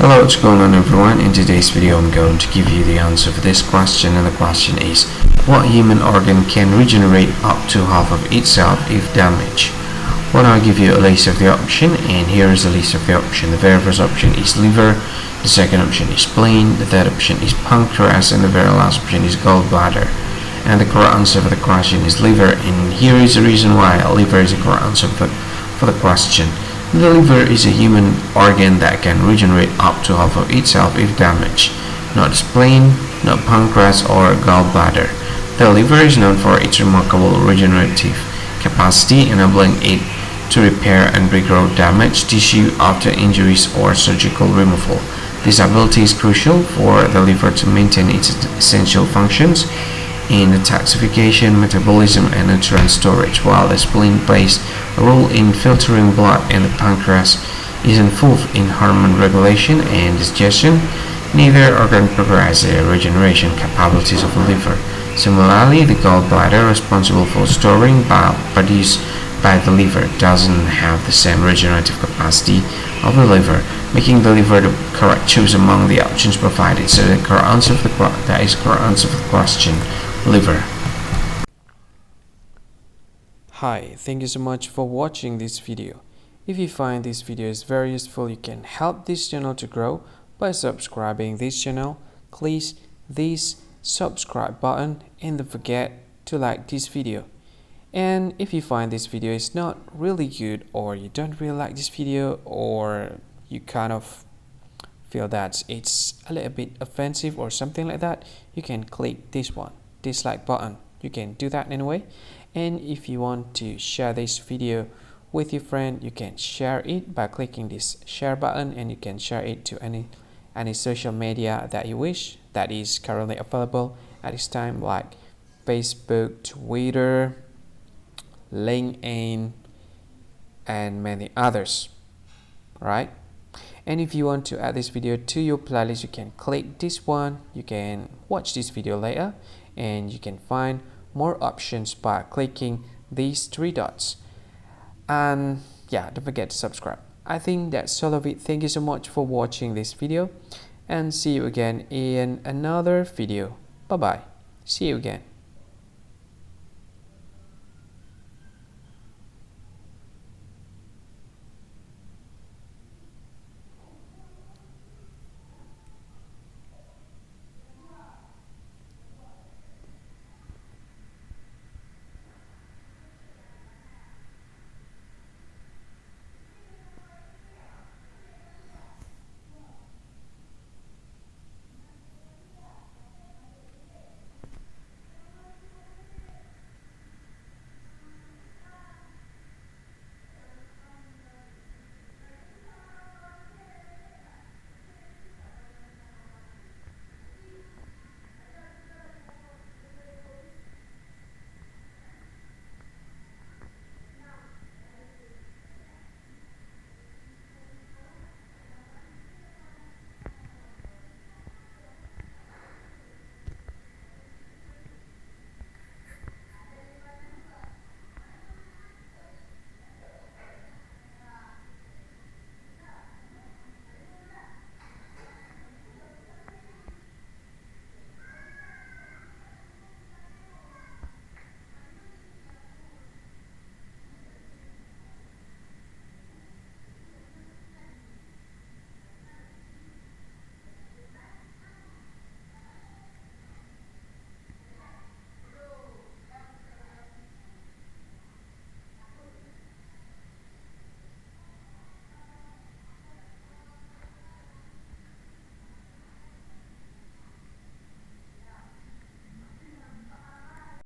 Hello, what's going on everyone? In today's video I'm going to give you the answer for this question, and the question is, what human organ can regenerate up to half of itself if damaged? Well, I'll give you a list of the option, and here is the list of the option. The very first option is liver, the second option is spleen, the third option is pancreas, and the very last option is gallbladder. And the correct answer for the question is liver, and here is the reason why liver is the correct answer for the question. The liver is a human organ that can regenerate up to half of itself if damaged. Not spleen, not pancreas or gallbladder. The liver is known for its remarkable regenerative capacity, enabling it to repair and regrow damaged tissue after injuries or surgical removal. This ability is crucial for the liver to maintain its essential functions in detoxification, metabolism, and nutrient storage, while the spleen plays a role in filtering blood and the pancreas is involved in hormone regulation and digestion. Neither organ progresses the regeneration capabilities of the liver. Similarly, the gallbladder, responsible for storing bile produced by the liver, doesn't have the same regenerative capacity of the liver, making the liver the correct choice among the options provided. So the correct answer for the question, liver. Hi, thank you so much for watching this video. If you find this video is very useful, you can help this channel to grow by subscribing this channel. Click this subscribe button and don't forget to like this video. And if you find this video is not really good, or you don't really like this video, or you kind of feel that it's a little bit offensive or something like that, you can click this one, dislike button. You can do that anyway. And if you want to share this video with your friend, you can share it by clicking this share button, and you can share it to any social media that you wish that is currently available at this time, like Facebook, Twitter, LinkedIn, and many others, right? And if you want to add this video to your playlist, you can click this one. You can watch this video later, and you can find more options by clicking these three dots. And yeah, don't forget to subscribe. I think that's all of it. Thank you so much for watching this video, and see you again in another video. Bye bye. See you again.